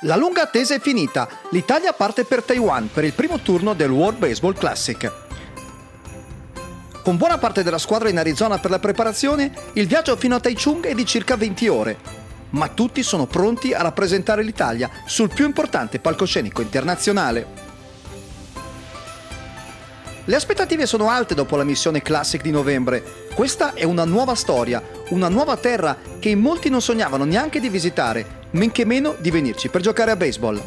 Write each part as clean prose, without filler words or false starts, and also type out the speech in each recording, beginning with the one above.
La lunga attesa è finita. L'Italia parte per Taiwan per il primo turno del World Baseball Classic. Con buona parte della squadra in Arizona per la preparazione, il viaggio fino a Taichung è di circa 20 ore. Ma tutti sono pronti a rappresentare l'Italia sul più importante palcoscenico internazionale. Le aspettative sono alte dopo la missione Classic di novembre. Questa è una nuova storia, una nuova terra che in molti non sognavano neanche di visitare, men che meno di venirci per giocare a baseball.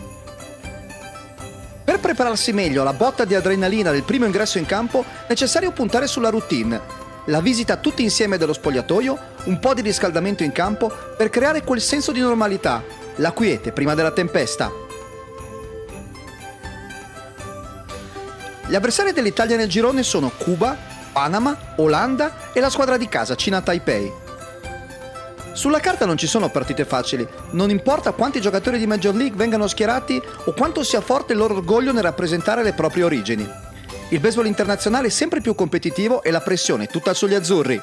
Per prepararsi meglio alla botta di adrenalina del primo ingresso in campo, è necessario puntare sulla routine. La visita tutti insieme dello spogliatoio, un po' di riscaldamento in campo per creare quel senso di normalità, la quiete prima della tempesta. Gli avversari dell'Italia nel girone sono Cuba, Panama, Olanda e la squadra di casa Cina Taipei. Sulla carta non ci sono partite facili, non importa quanti giocatori di Major League vengano schierati o quanto sia forte il loro orgoglio nel rappresentare le proprie origini. Il baseball internazionale è sempre più competitivo e la pressione è tutta sugli azzurri.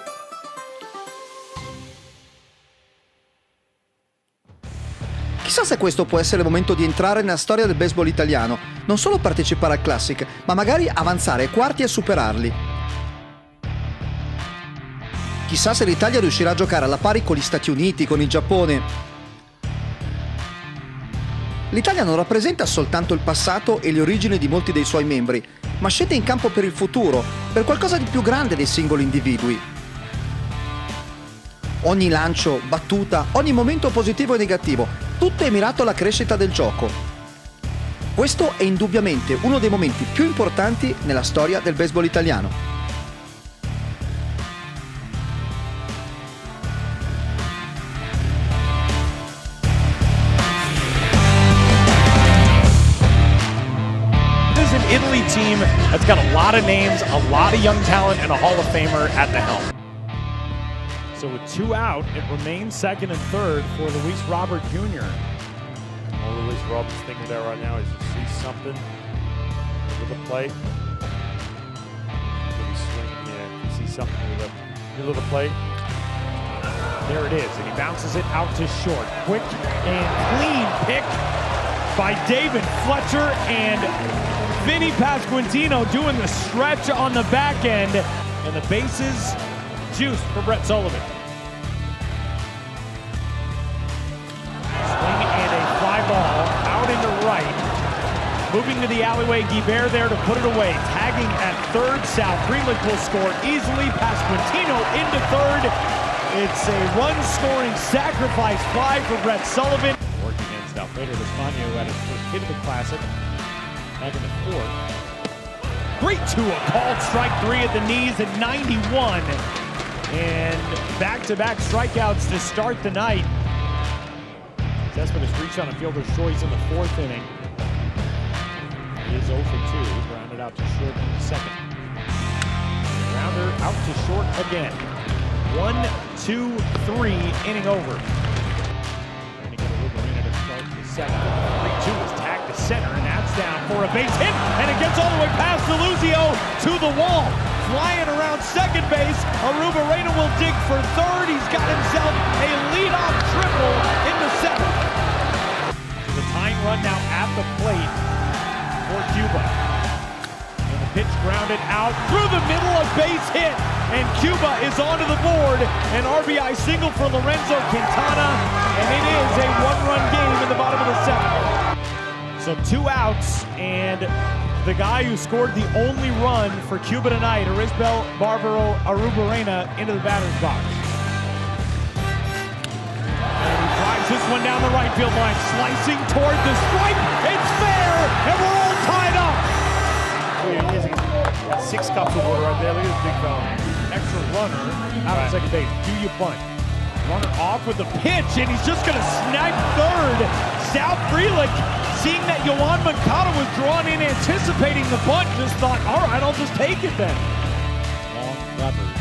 Chissà se questo può essere il momento di entrare nella storia del baseball italiano, non solo partecipare al Classic, ma magari avanzare ai quarti e superarli. Chissà se l'Italia riuscirà a giocare alla pari con gli Stati Uniti, con il Giappone. L'Italia non rappresenta soltanto il passato e le origini di molti dei suoi membri, ma scende in campo per il futuro, per qualcosa di più grande dei singoli individui. Ogni lancio, battuta, ogni momento positivo e negativo, tutto è mirato alla crescita del gioco. Questo è indubbiamente uno dei momenti più importanti nella storia del baseball italiano. This is an Italy team that's got a lot of names, a lot of young talent, and a Hall of Famer at the helm. So with 2 out, it remains second and third for Luis Robert Jr. All Luis Robert's thinking there right now is he sees something with the plate. Maybe swing, yeah, he sees something with the middle of the plate. There it is, and he bounces it out to short. Quick and clean pick by David Fletcher, and Vinny Pasquantino doing the stretch on the back end, and the bases juiced for Brett Sullivan. Swing and a fly ball out into right. Moving to the alleyway, Guibert there to put it away. Tagging at third, Sal Frelick will score easily. Pasquantino into third. It's a run-scoring sacrifice fly for Brett Sullivan. Working against Alfredo Desmano, who had his first hit of the Classic back in the fourth. Great Tua called strike 3 at the knees at 91. And back-to-back strikeouts to start the night. Cespedes reached on a fielder's choice in the fourth inning. He is 0 for 2, grounded out to short in the second. Grounder out to short again. 1, 2, 3, inning over. And he got a little arena to start the second. 3-2 is tagged to center, and that's down for a base hit, and it gets all the way past Deluzio to the wall. Flying around second base, Arrubarena will dig for third. He's got himself a leadoff triple in the seventh. The tying run now at the plate for Cuba. And the pitch grounded out through the middle, a base hit, and Cuba is onto the board. An RBI single for Lorenzo Quintana, and it is a one-run game in the bottom of the seventh. So 2 outs, and the guy who scored the only run for Cuba tonight, Arisbel Barbaro Arrubarena, into the batter's box. And he drives this one down the right field line, slicing toward the stripe. It's fair, and we're all tied up. Got 6 cups of water right there. Look at this big fella. Extra runner out of second base. Do you bunt? Runner off with the pitch, and he's just going to snag third. Sal Frelick, seeing that Yohan Moncada was drawn in, anticipating the bunt, just thought, all right, I'll just take it then. Long levers.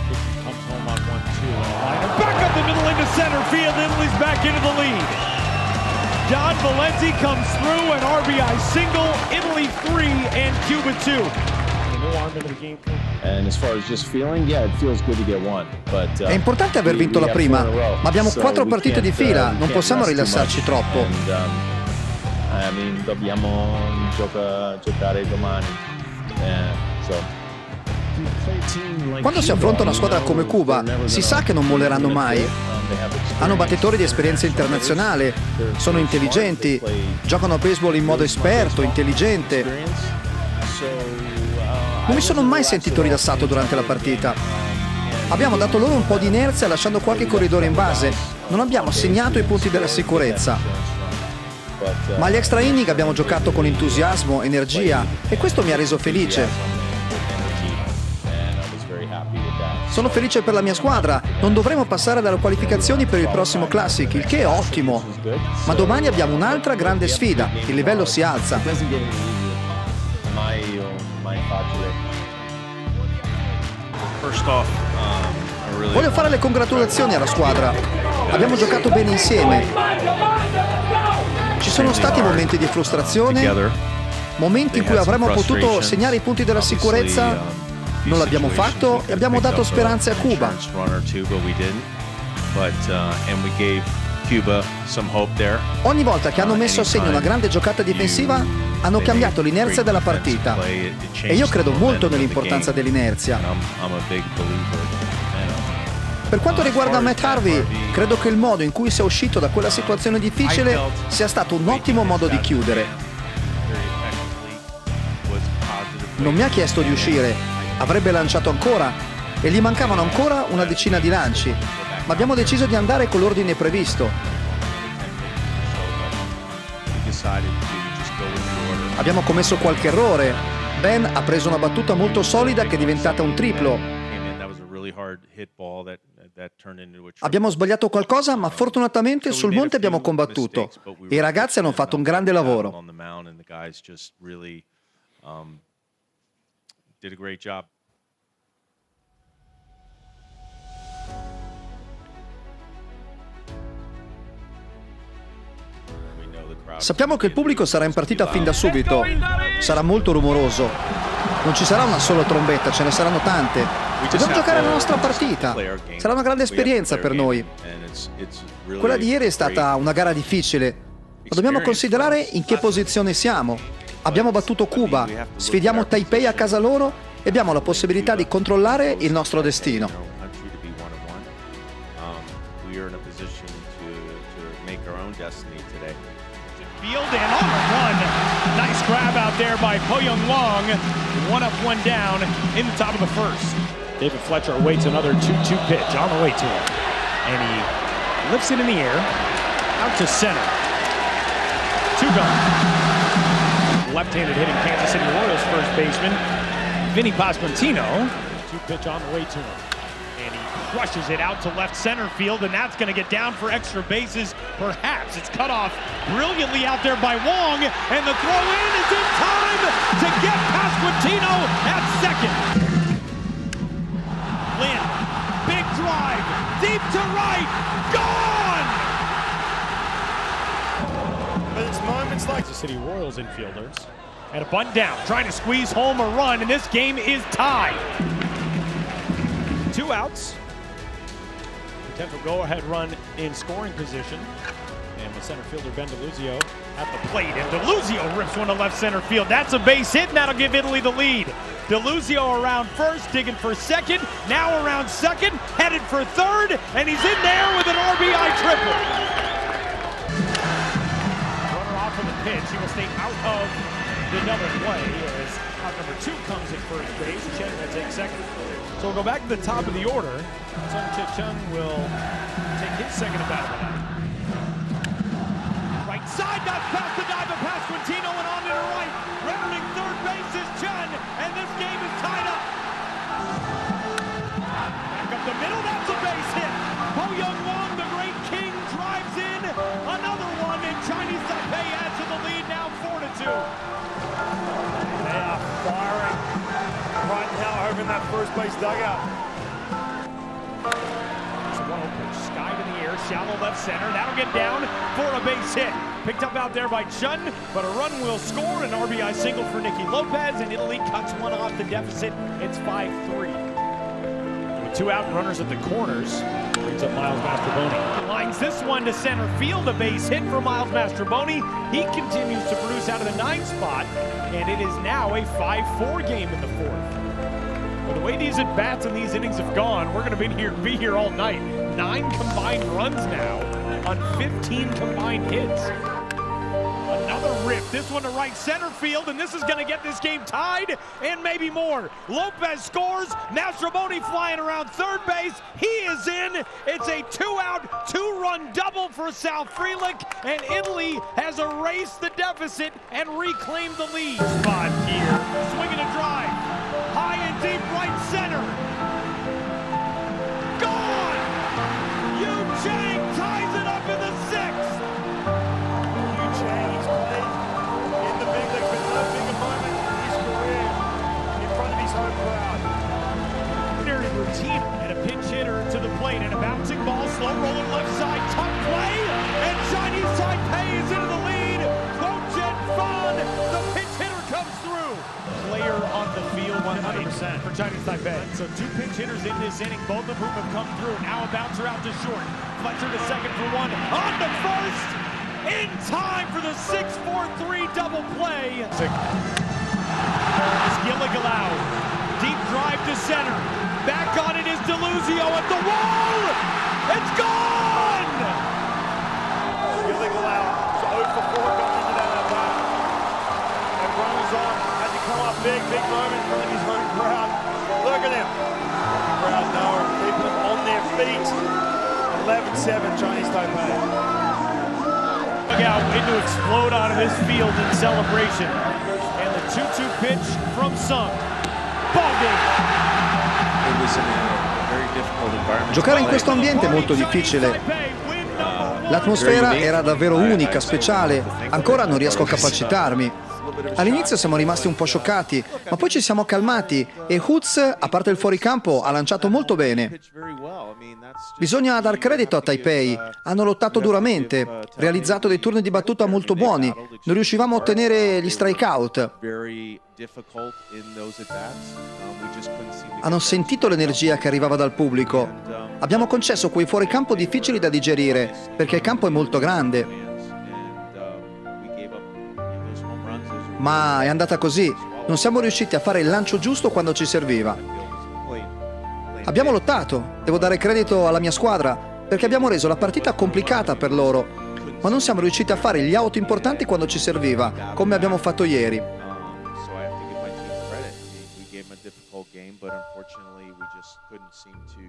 Pitch comes home on 1-2. Liner back up the middle into center field. Italy's back into the lead. Don Valenti comes through, an RBI single. Italy 3 and Cuba 2. And no arm into the game. And as far as just feeling, yeah, it feels good to get one. But È importante aver vinto la prima, ma abbiamo 4 partite di fila, non possiamo rilassarci troppo. I mean, dobbiamo giocare domani. Quando si affronta una squadra come Cuba, si sa che non molleranno mai. Hanno battitori di esperienza internazionale, sono intelligenti, giocano a baseball in modo esperto, intelligente. Non mi sono mai sentito rilassato durante la partita. Abbiamo dato loro un po' di inerzia lasciando qualche corridore in base. Non abbiamo segnato i punti della sicurezza. Ma agli extra inning abbiamo giocato con entusiasmo, energia e questo mi ha reso felice. Sono felice per la mia squadra, non dovremo passare dalle qualificazioni per il prossimo Classic, il che è ottimo. Ma domani abbiamo un'altra grande sfida, il livello si alza. Voglio fare le congratulazioni alla squadra. Abbiamo giocato bene insieme. Ci sono stati momenti di frustrazione, momenti in cui avremmo potuto segnare i punti della sicurezza. Non l'abbiamo fatto e abbiamo dato speranze a Cuba. Ogni volta che hanno messo a segno una grande giocata difensiva, hanno cambiato l'inerzia della partita. E io credo molto nell'importanza dell'inerzia. Per quanto riguarda Matt Harvey, credo che il modo in cui sia uscito da quella situazione difficile sia stato un ottimo modo di chiudere. Non mi ha chiesto di uscire. Avrebbe lanciato ancora e gli mancavano ancora una decina di lanci, ma abbiamo deciso di andare con l'ordine previsto. Abbiamo commesso qualche errore. Ben ha preso una battuta molto solida che è diventata un triplo. Abbiamo sbagliato qualcosa, ma fortunatamente sul monte abbiamo combattuto e i ragazzi hanno fatto un grande lavoro. Did a great job. Sappiamo che il pubblico sarà in partita fin da subito. Sarà molto rumoroso. Non ci sarà una sola trombetta, ce ne saranno tante. Dobbiamo giocare la nostra partita. Sarà una grande esperienza per noi. Quella di ieri è stata una gara difficile, ma dobbiamo considerare in che posizione siamo. Abbiamo battuto Cuba, sfidiamo Taipei a casa loro e abbiamo la possibilità di controllare il nostro destino. Field and on the run. Nice grab out there by Po-Young Long. 1 up, 1 down in the top of the first. David Fletcher awaits another 2-2 pitch on the way to him. And he lifts it in the air, out to center. 2 gone. Left-handed hitting Kansas City Royals first baseman, Vinny Pasquantino. 2 pitch on the way to him. And he crushes it out to left center field, and that's going to get down for extra bases. Perhaps it's cut off brilliantly out there by Wong, and the throw in is in time to get Pasquantino at second. Lynn, big drive, deep to right, gone! But it's moments like the City Royals infielders. And a bunt down, trying to squeeze home a run, and this game is tied. 2 outs. Potential go-ahead run in scoring position. And the center fielder, Ben DeLuzio, at the plate. And DeLuzio rips one to left center field. That's a base hit, and that'll give Italy the lead. DeLuzio around first, digging for second. Now around second, headed for third. And he's in there with an RBI triple. Runner off of the pitch. He will stay out of the double play as out number 2 comes at first base. Chen will take second. So we'll go back to the top of the order. Sung Taichung will take his second at bat of the night. Right side, not past the dive of Pasquantino and on to the right. Rendering third base is Chen, and this game is tied up. Back up the middle, that's a base hit. Po-Young Wong, the great king, drives in. Another one, and Chinese Taipei adds to the lead, now 4-2. They are firing right now over in that first base dugout. Sky to the air, shallow left center. That'll get down for a base hit. Picked up out there by Chun, but a run will score. An RBI single for Nicky Lopez, and Italy cuts one off the deficit. It's 5-3. With 2 out and runners at the corners, brings up Miles Mastrobuoni. Lines this one to center field, a base hit for Miles Mastrobuoni. He continues to produce out of the 9th spot, and it is now a 5-4 game in the 4th. Well, the way these at-bats and these innings have gone, we're going to be here all night. 9 combined runs now on 15 combined hits. Another rip, this one to right center field, and this is going to get this game tied and maybe more. Lopez scores, Mastrobuoni flying around third base. He is in. It's a 2-out, 2-run double for South Freelick, and Italy has erased the deficit and reclaimed the lead. Spot here, swinging a drive, high and deep right center. Gone! Yu Chang ties it up in the 6th. Routine and a pinch hitter to the plate and a bouncing ball, slow rolling left side, tough play, and Chinese Taipei is into the lead. Quochen Fan, the pinch hitter comes through. Player on the field 100% for Chinese Taipei. So 2 pinch hitters in this inning, both of whom have come through. Now a bouncer out to short. Fletcher to second for 1, on to first, in time for the 6-4-3 double play. Gilligalau, deep drive to center. Back on it is Deluzio at the wall! It's gone! Gilligalau is 0 for 4 coming into that at-bat. And runners on as he come up big moment in front of his home crowd. Look at him. The crowd know him, keeping them on their feet. 11-7 Chinese Taipei. Look out, into explode out of this field in celebration. And the 2-2 pitch from Sung. Ball game. Giocare in questo ambiente è molto difficile. L'atmosfera era davvero unica, speciale. Ancora non riesco a capacitarmi. All'inizio siamo rimasti un po' scioccati, ma poi ci siamo calmati e Hoots, a parte il fuoricampo, ha lanciato molto bene. Bisogna dar credito a Taipei. Hanno lottato duramente, realizzato dei turni di battuta molto buoni. Non riuscivamo a ottenere gli strikeout. Hanno sentito l'energia che arrivava dal pubblico. Abbiamo concesso quei fuoricampo difficili da digerire, perché il campo è molto grande. Ma è andata così. Non siamo riusciti a fare il lancio giusto quando ci serviva. Abbiamo lottato. Devo dare credito alla mia squadra, perché abbiamo reso la partita complicata per loro. Ma non siamo riusciti a fare gli out importanti quando ci serviva, come abbiamo fatto ieri.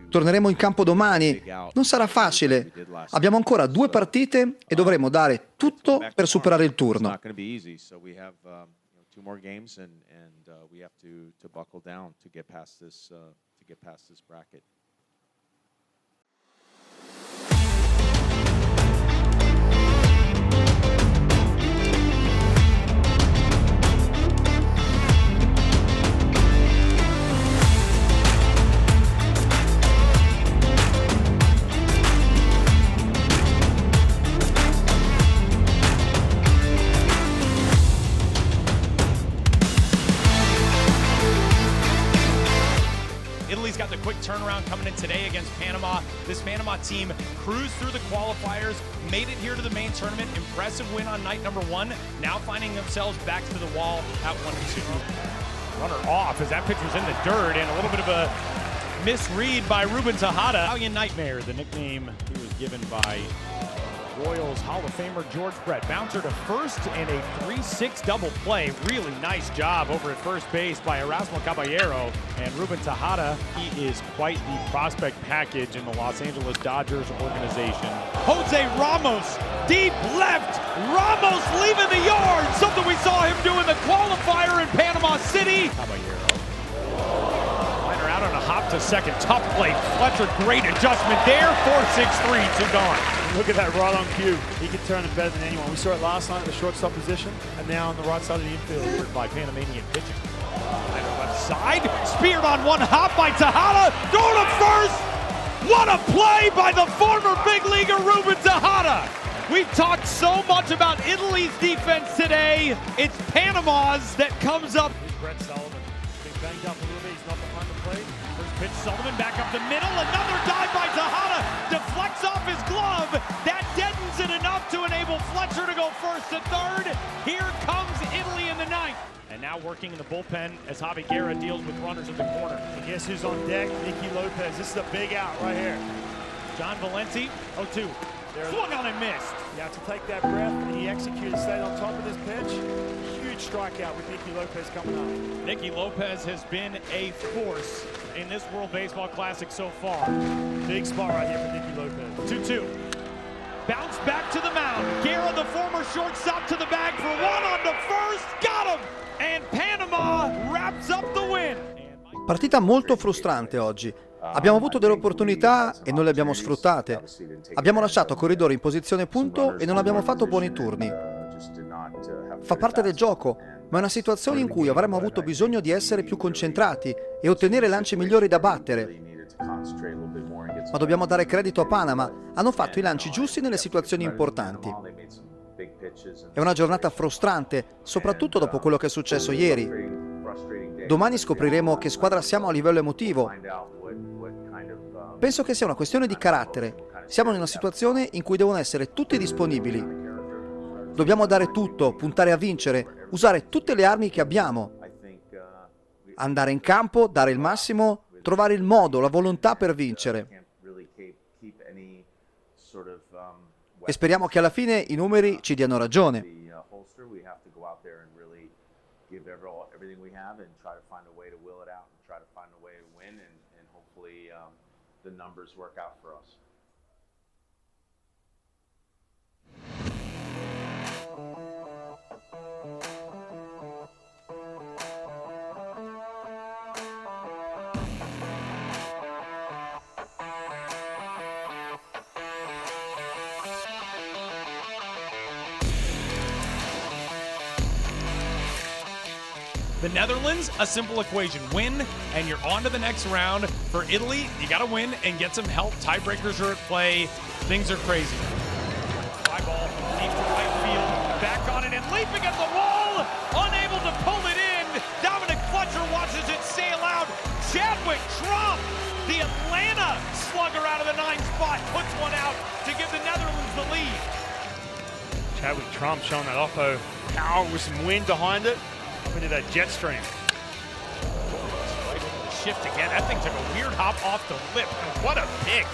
Torneremo in campo domani. Non sarà facile. Abbiamo ancora 2 partite e dovremo dare tutto per superare il turno. Italy's got the quick turnaround coming in today against Panama. This Panama team cruised through the qualifiers, made it here to the main tournament. Impressive win on night number 1. Now finding themselves back to the wall at 1-2. Runner off as that pitch was in the dirt, and a little bit of a misread by Ruben Tejada. Italian Nightmare, the nickname he was given by Royals Hall of Famer George Brett. Bouncer to first and a 3-6 double play. Really nice job over at first base by Erasmo Caballero. And Ruben Tejada, he is quite the prospect package in the Los Angeles Dodgers organization. Jose Ramos, deep left. Ramos leaving the yard. Something we saw him do in the qualifier in Panama City. Caballero. Liner out on a hop to second. Tough play. Fletcher, great adjustment there. 4-6-3, 2 gone. Look at that right on cue. He can turn it better than anyone. We saw it last night at the shortstop position, and now on the right side of the infield. By Panamanian pitching. Liner left side. Speared on one hop by Tejada. Go to first. What a play by the former big leaguer Ruben Tejada. We've talked so much about Italy's defense today. It's Panama's that comes up. Brett Sullivan, been banged up a little bit. He's not behind the plate. First pitch, Sullivan back up the middle. Another dive by Tejada. Deflects off his glove. That deadens it enough to enable Fletcher to go first to third. Here comes Italy in the ninth. And now working in the bullpen as Javi Guerra deals with runners at the corner. And guess who's on deck? Nicky Lopez. This is a big out right here. John Valenti, 0-2. Swung on and missed. You have to take that breath, and he executed, stayed on top of this pitch. Huge strikeout with Nicky Lopez coming up. Nicky Lopez has been a force in this World Baseball Classic so far. Big spot right here for Nicky Lopez. 2-2. Bounce back to the mound. Guerra, the former shortstop, to the bag for one on the first. Got him! And Panama wraps up the win. Partita molto frustrante oggi. Abbiamo avuto delle opportunità e non le abbiamo sfruttate. Abbiamo lasciato corridori in posizione punto e non abbiamo fatto buoni turni. Fa parte del gioco, ma è una situazione in cui avremmo avuto bisogno di essere più concentrati e ottenere lanci migliori da battere. Ma dobbiamo dare credito a Panama, hanno fatto i lanci giusti nelle situazioni importanti. È una giornata frustrante, soprattutto dopo quello che è successo ieri. Domani scopriremo che squadra siamo a livello emotivo. Penso che sia una questione di carattere. Siamo in una situazione in cui devono essere tutti disponibili. Dobbiamo dare tutto, puntare a vincere, usare tutte le armi che abbiamo. Andare in campo, dare il massimo, trovare il modo, la volontà per vincere. E speriamo che alla fine i numeri ci diano ragione. The numbers work out for us. The Netherlands, a simple equation. Win, and you're on to the next round. For Italy, you got to win and get some help. Tiebreakers are at play. Things are crazy. Fly ball deep to right field. Back on it and leaping at the wall. Unable to pull it in. Dominic Fletcher watches it sail out. Chadwick Trump, the Atlanta slugger out of the 9th spot, puts one out to give the Netherlands the lead. Chadwick Trump showing that oppo power with some wind behind it. Up into that jet stream. Right into the shift again. That thing took a weird hop off the lip. And what a pick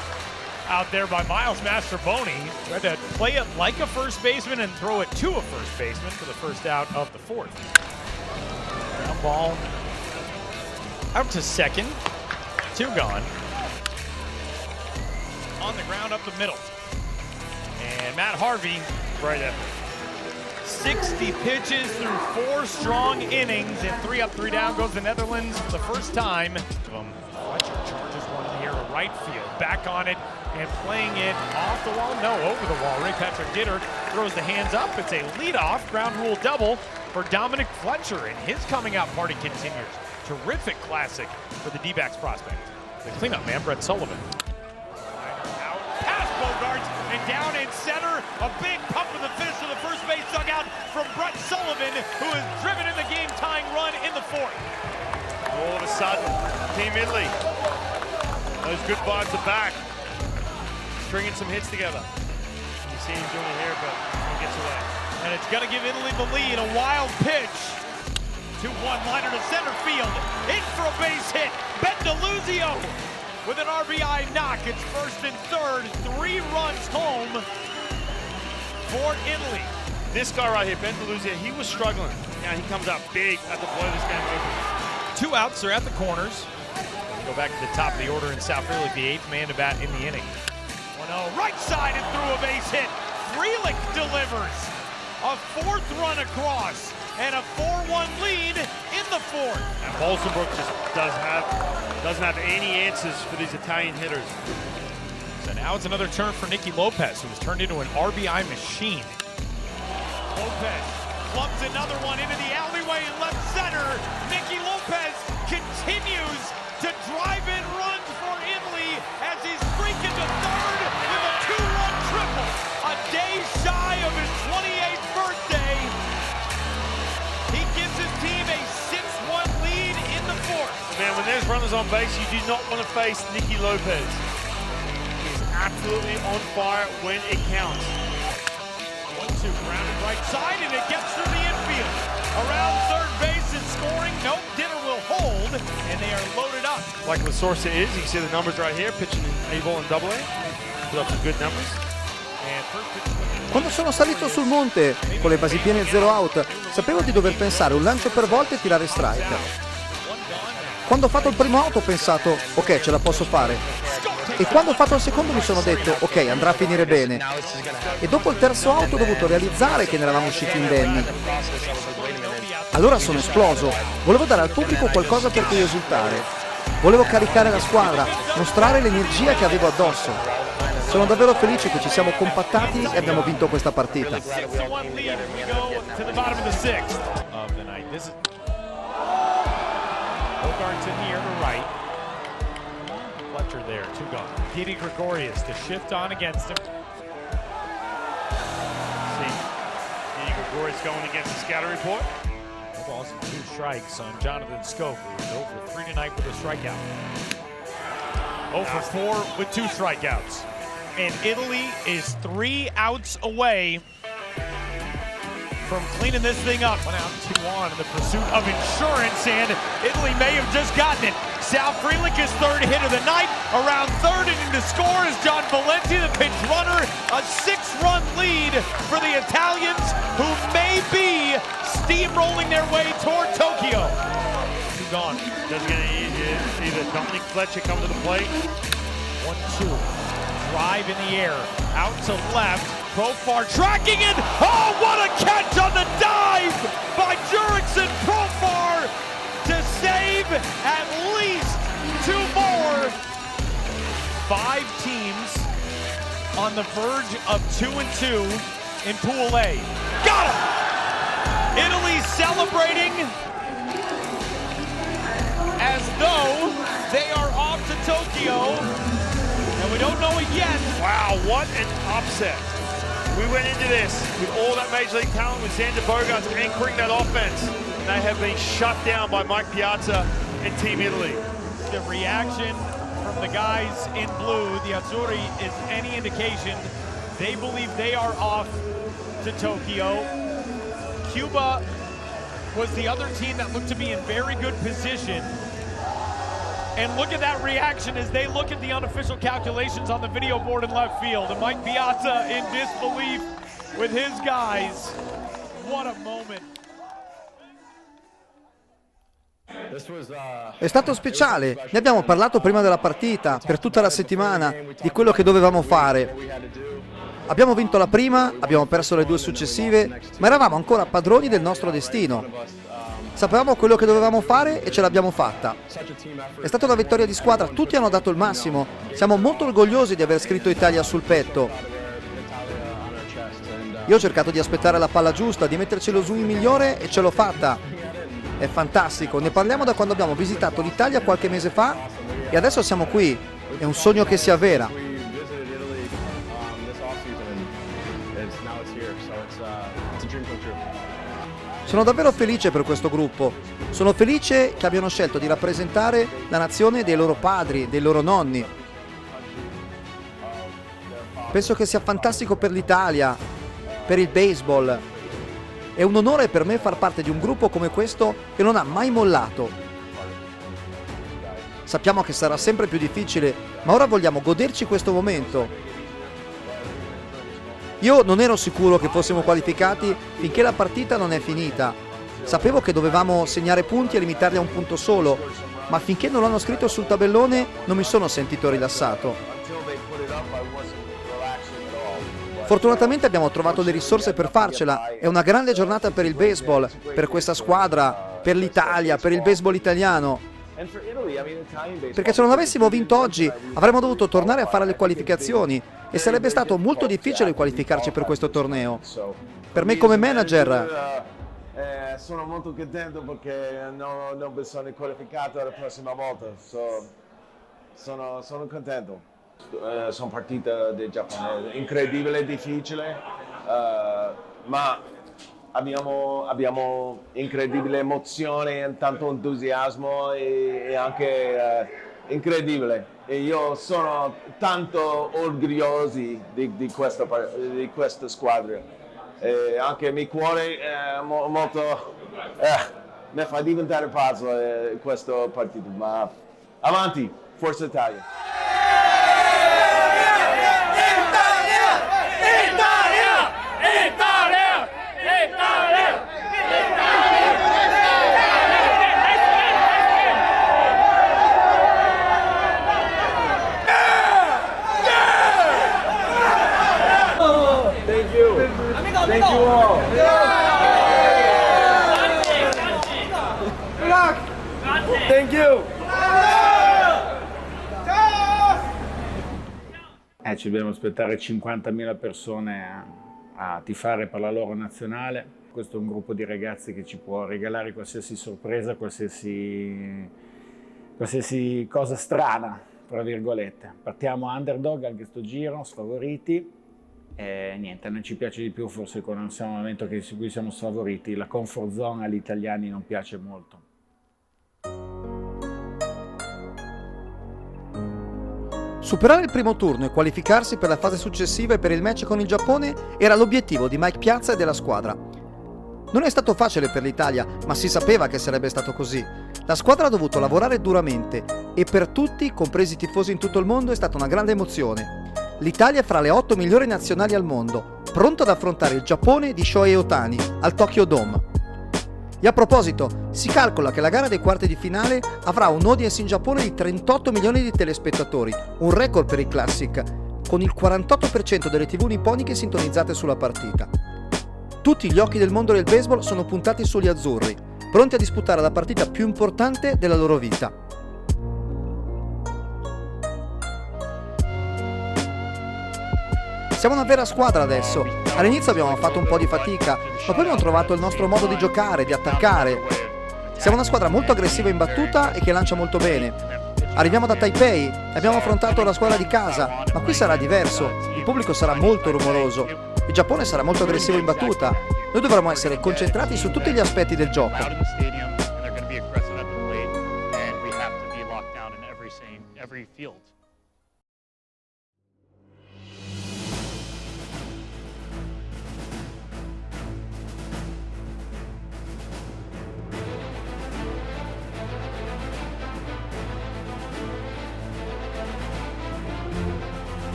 out there by Miles Mastrobuoni. Tried to play it like a first baseman and throw it to a first baseman for the first out of the fourth. Ground ball out to second. 2 gone. On the ground up the middle. And Matt Harvey, Great effort. 60 pitches through 4 strong innings, and 3 up, 3 down goes the Netherlands for the first time. Fletcher charges one in the air to right field. Back on it and playing it off the wall. No, over the wall. Ray Patrick Ditter throws the hands up. It's a leadoff ground rule double for Dominic Fletcher, and his coming out party continues. Terrific classic for the D-backs prospect. The cleanup man, Brett Sullivan. Out past Bogarts and down in center. A big pump of the fist to the first base dugout from Brett Sullivan, who has driven in the game-tying run in the 4th. All of a sudden, Team Italy, those good vibes are back. Stringing some hits together. You see him doing it here, but he gets away. And it's going to give Italy the lead. A wild pitch. 2-1 liner to center field. In for a base hit. Bendaluzio with an RBI knock. It's first and third. 3 runs home for Italy. This guy right here, Bendaluzio, he was struggling. Now he comes out big at the blow this game open. 2 outs, they're at the corners. Go back to the top of the order in South Philly, the 8th man to bat in the inning. 1-0 right side and through a base hit. Frelick delivers a 4th run across and a 4-1 lead in the 4th. And Bolsenbrook just doesn't have any answers for these Italian hitters. So now it's another turn for Nicky Lopez, who has turned into an RBI machine. Lopez clubs another one into the alleyway in left center. Nicky Lopez continues to drive in runs for Italy as he's streaking to third with a 2-run triple. A day shot runners on base, you do not want to face Nicky Lopez. He's absolutely on fire when it counts. 1-2, grounded right side, and it gets through the infield. Around third base and scoring. Nope, Dinner will hold, and they are loaded up. Like La Source is, you can see the numbers right here, pitching in A-ball and double A. Put up some good numbers. And first pitch. Quando sono salito sul monte con le basi piene e 0 out, sapevo di dover pensare un lancio per volta e tirare strike. Quando ho fatto il primo out ho pensato, ok, ce la posso fare. E quando ho fatto il secondo mi sono detto, ok, andrà a finire bene. E dopo il terzo out ho dovuto realizzare che ne eravamo usciti indenni. Allora sono esploso. Volevo dare al pubblico qualcosa per cui esultare. Volevo caricare la squadra, mostrare l'energia che avevo addosso. Sono davvero felice che ci siamo compattati e abbiamo vinto questa partita. Bogart's in the air to right. Fletcher there, 2 gone. Petey Gregorius to shift on against him. See, Petey Gregorius going against the scatter report. No balls and 2 strikes on Jonathan Scope, who is 0 for 3 tonight with a strikeout. 0 for 4 with 2 strikeouts. And Italy is 3 outs away from cleaning this thing up. 1 out, 2 on in the pursuit of insurance, and Italy may have just gotten it. Sal Frelick is third hit of the night. Around third inning to score is John Valenti, the pinch runner. A 6-run lead for the Italians, who may be steamrolling their way toward Tokyo. 2 gone. Doesn't get any easier. Either Dominic Fletcher coming to the plate. 1-2. Drive in the air. Out to left. Profar tracking it. Oh, what a catch on the dive by Jurickson Profar to save at least 2 more. 5 teams on the verge of 2-2 in Pool A. Got him! Italy celebrating as though they are off to Tokyo, and we don't know it yet. Wow, what an upset. We went into this with all that Major League talent, with Xander Bogaerts anchoring that offense. And they have been shut down by Mike Piazza and Team Italy. The reaction from the guys in blue, the Azzurri, is any indication. They believe they are off to Tokyo. Cuba was the other team that looked to be in very good position. And look at that reaction as they look at the unofficial calculations on the video board in left field. And Mike Piazza in disbelief with his guys. What a moment. È stato speciale, ne abbiamo parlato prima della partita, per tutta la settimana, di quello che dovevamo fare. Abbiamo vinto la prima, abbiamo perso le 2 successive, ma eravamo ancora padroni del nostro destino. Sapevamo quello che dovevamo fare e ce l'abbiamo fatta. È stata una vittoria di squadra, tutti hanno dato il massimo. Siamo molto orgogliosi di aver scritto Italia sul petto. Io ho cercato di aspettare la palla giusta, di metterci lo swing migliore e ce l'ho fatta. È fantastico, ne parliamo da quando abbiamo visitato l'Italia qualche mese fa e adesso siamo qui. È un sogno che si avvera. Sono davvero felice per questo gruppo. Sono felice che abbiano scelto di rappresentare la nazione dei loro padri, dei loro nonni. Penso che sia fantastico per l'Italia, per il baseball. È un onore per me far parte di un gruppo come questo che non ha mai mollato. Sappiamo che sarà sempre più difficile, ma ora vogliamo goderci questo momento. Io non ero sicuro che fossimo qualificati finché la partita non è finita. Sapevo che dovevamo segnare punti e limitarli a un punto solo, ma finché non l'hanno scritto sul tabellone non mi sono sentito rilassato. Fortunatamente abbiamo trovato le risorse per farcela. È una grande giornata per il baseball, per questa squadra, per l'Italia, per il baseball italiano. Perché se non avessimo vinto oggi avremmo dovuto tornare a fare le qualificazioni e sarebbe stato molto difficile qualificarci per questo torneo. Per me come manager sono molto contento perché non bisogna qualificare la prossima volta. Sono contento. Sono partita del Giappone incredibile, difficile, ma abbiamo incredibile emozione, tanto entusiasmo e anche incredibile. E io sono tanto orgoglioso di questa squadra. E anche il mio cuore molto mi fa diventare pazzo questo partito. Ma avanti, Forza Italia! Thank you all. Thank you. Ci dobbiamo aspettare 50.000 persone a tifare per la loro nazionale. Questo è un gruppo di ragazzi che ci può regalare qualsiasi sorpresa, qualsiasi cosa strana, tra virgolette. Partiamo underdog anche sto giro, sfavoriti. E niente, a noi ci piace di più forse quando siamo in un momento su cui siamo sfavoriti. La comfort zone agli italiani non piace molto. Superare il primo turno e qualificarsi per la fase successiva e per il match con il Giappone era l'obiettivo di Mike Piazza e della squadra. Non è stato facile per l'Italia, ma si sapeva che sarebbe stato così. La squadra ha dovuto lavorare duramente e per tutti, compresi i tifosi in tutto il mondo, è stata una grande emozione. L'Italia è fra le 8 migliori nazionali al mondo, pronta ad affrontare il Giappone di Shohei Ohtani al Tokyo Dome. E a proposito, si calcola che la gara dei quarti di finale avrà un audience in Giappone di 38 milioni di telespettatori, un record per il Classic, con il 48% delle TV nipponiche sintonizzate sulla partita. Tutti gli occhi del mondo del baseball sono puntati sugli azzurri, pronti a disputare la partita più importante della loro vita. Siamo una vera squadra adesso. All'inizio abbiamo fatto un po' di fatica, ma poi abbiamo trovato il nostro modo di giocare, di attaccare. Siamo una squadra molto aggressiva in battuta e che lancia molto bene. Arriviamo da Taipei, abbiamo affrontato la squadra di casa, ma qui sarà diverso. Il pubblico sarà molto rumoroso. Il Giappone sarà molto aggressivo in battuta. Noi dovremo essere concentrati su tutti gli aspetti del gioco.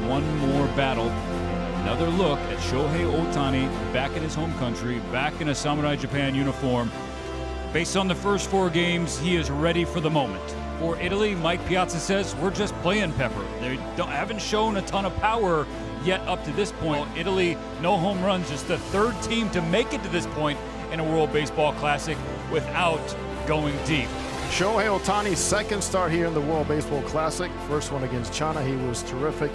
One more battle, another look at Shohei Ohtani back in his home country, back in a Samurai Japan uniform. Based on the first 4 games, he is ready for the moment. For Italy, Mike Piazza says, we're just playing pepper. They haven't shown a ton of power yet up to this point. Italy, no home runs, just the 3rd team to make it to this point in a World Baseball Classic without going deep. Shohei Ohtani's 2nd start here in the World Baseball Classic. First one against China, he was terrific.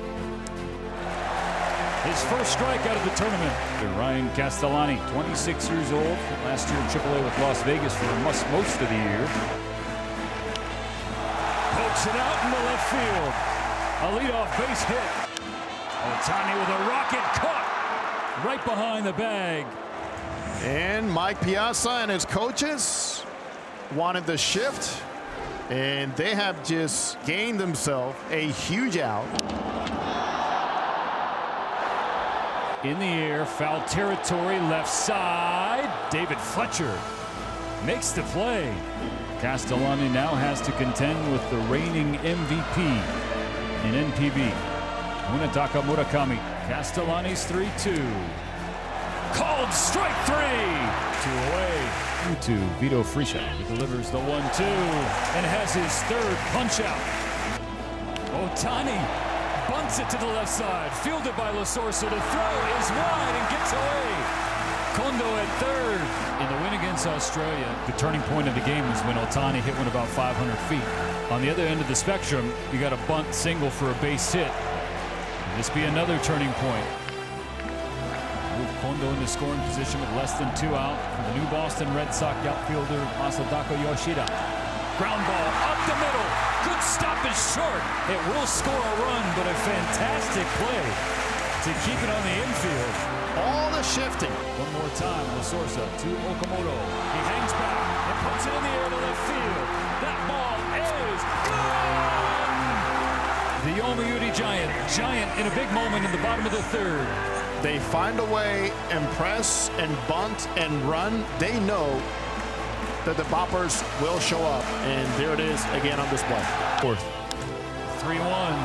His first strikeout of the tournament. Ryan Castellani, 26 years old, last year in AAA with Las Vegas for most of the year. Pokes it out into left field. A leadoff base hit. Ohtani with a rocket cut right behind the bag. And Mike Piazza and his coaches wanted the shift, and they have just gained themselves a huge out. In the air, foul territory, left side. David Fletcher makes the play. Castellani now has to contend with the reigning MVP in NPB, Munetaka Murakami. Castellani's 3-2. Called strike 3. 2 away. 2-2. Vito Friscia. He delivers the 1-2 and has his 3rd punch out. Ohtani bunts it to the left side, fielded by Lasorsa. The throw is wide and gets away. Kondo at third. In the win against Australia, the turning point of the game was when Ohtani hit one about 500 feet. On the other end of the spectrum, you got a bunt single for a base hit. Will this be another turning point? Move Kondo into scoring position with less than 2 out for the new Boston Red Sox outfielder Masadako Yoshida. Ground ball up the middle. Good stop is short. It will score a run, but a fantastic play to keep it on the infield. All the shifting. One more time, Lasorsa to Okamoto. He hangs back and puts it in the air to left field. That ball is gone! The Yomiuri Giant in a big moment in the bottom of the third. They find a way and press and bunt and run. They know that the boppers will show up, and there it is again on display. Fourth. 3-1.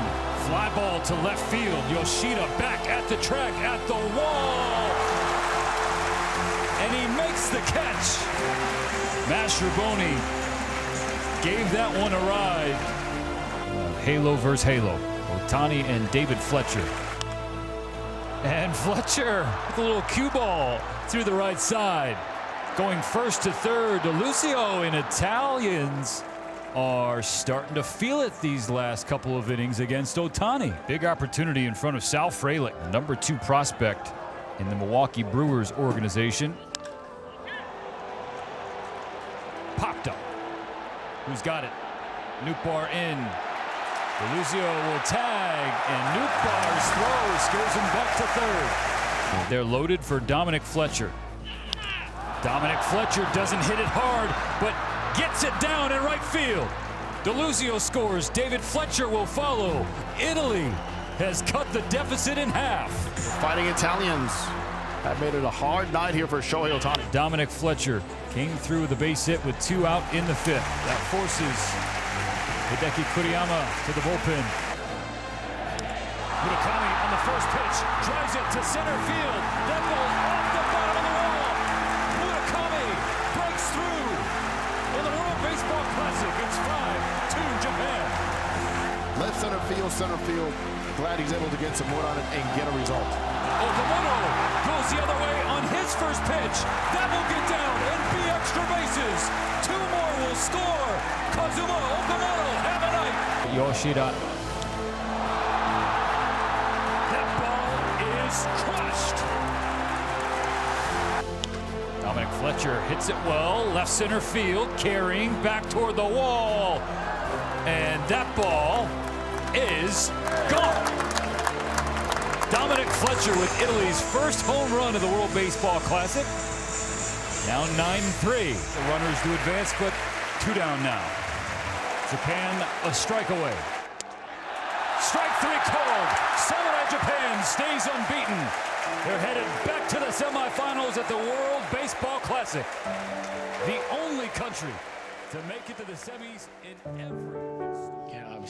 Fly ball to left field. Yoshida back at the track, at the wall. And he makes the catch. Mastrobuoni gave that one a ride. Halo versus Halo. Ohtani and David Fletcher. And Fletcher with a little cue ball through the right side. Going first to third, DeLucio, and Italians are starting to feel it these last couple of innings against Ohtani. Big opportunity in front of Sal Frelick, number 2 prospect in the Milwaukee Brewers organization. Popped up. Who's got it? Nootbaar in. DeLucio will tag, and Nootbaar's throw scares him back to third. They're loaded for Dominic Fletcher. Dominic Fletcher doesn't hit it hard, but gets it down in right field. DeLucio scores. David Fletcher will follow. Italy has cut the deficit in half. Fighting Italians have made it a hard night here for Shohei Ohtani. Dominic Fletcher came through with a base hit with 2 out in the 5th. That forces Hideki Kuriyama to the bullpen. Murakami on the first pitch, drives it to center field. That ball off the bottom of the wall. Murakami breaks through. In the World Baseball Classic, it's 5-2 Japan. Left center field. Glad he's able to get some wood on it and get a result. Okamoto goes the other way on his first pitch. That will get down and be extra bases. 2 more will score. Kazuma Okamoto, have a night. Yoshida. That ball is crushed. Dominic Fletcher hits it well, left center field, carrying back toward the wall. And that ball is gone. Dominic Fletcher with Italy's first home run of the World Baseball Classic. Now 9-3. The runners do advance, but 2 down now. Japan a strike away. Strike 3 called. Samurai Japan stays unbeaten. They're headed back to the semifinals at the World Baseball Classic. The only country to make it to the semis in every...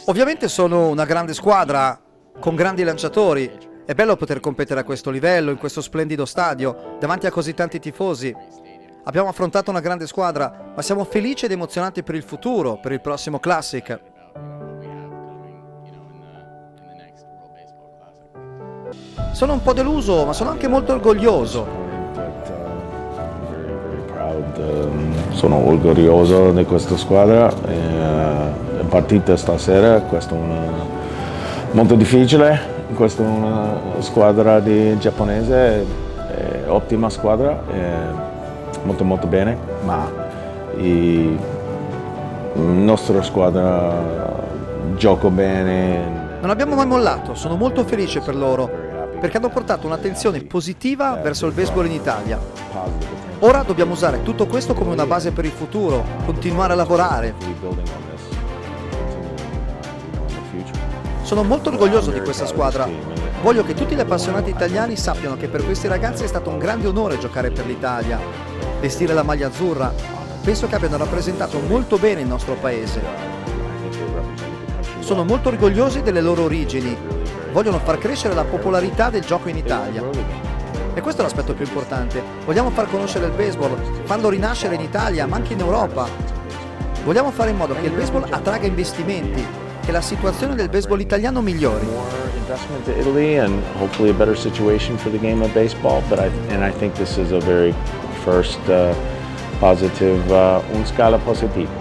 Ovviamente sono una grande squadra con grandi lanciatori. È bello poter competere a questo livello, in questo splendido stadio, davanti a così tanti tifosi. Abbiamo affrontato una grande squadra, ma siamo felici ed emozionati per il futuro, per il prossimo Classic. Sono un po' deluso, ma sono anche molto orgoglioso. Sono orgoglioso di questa squadra. La partita stasera, questo è molto difficile. Questa è una squadra di giapponese, ottima squadra, molto bene, ma la nostra squadra gioca bene. Non abbiamo mai mollato, sono molto felice per loro, perché hanno portato un'attenzione positiva verso il baseball in Italia. Ora dobbiamo usare tutto questo come una base per il futuro, continuare a lavorare. Sono molto orgoglioso di questa squadra. Voglio che tutti gli appassionati italiani sappiano che per questi ragazzi è stato un grande onore giocare per l'Italia, vestire la maglia azzurra. Penso che abbiano rappresentato molto bene il nostro paese. Sono molto orgogliosi delle loro origini. Vogliono far crescere la popolarità del gioco in Italia. E questo è l'aspetto più importante. Vogliamo far conoscere il baseball, farlo rinascere in Italia, ma anche in Europa. Vogliamo fare in modo che il baseball attragga investimenti, che la situazione del baseball italiano migliori. investment to Italy and hopefully a better situation for the game of baseball. But I think this is a very first positive, un scala positivo.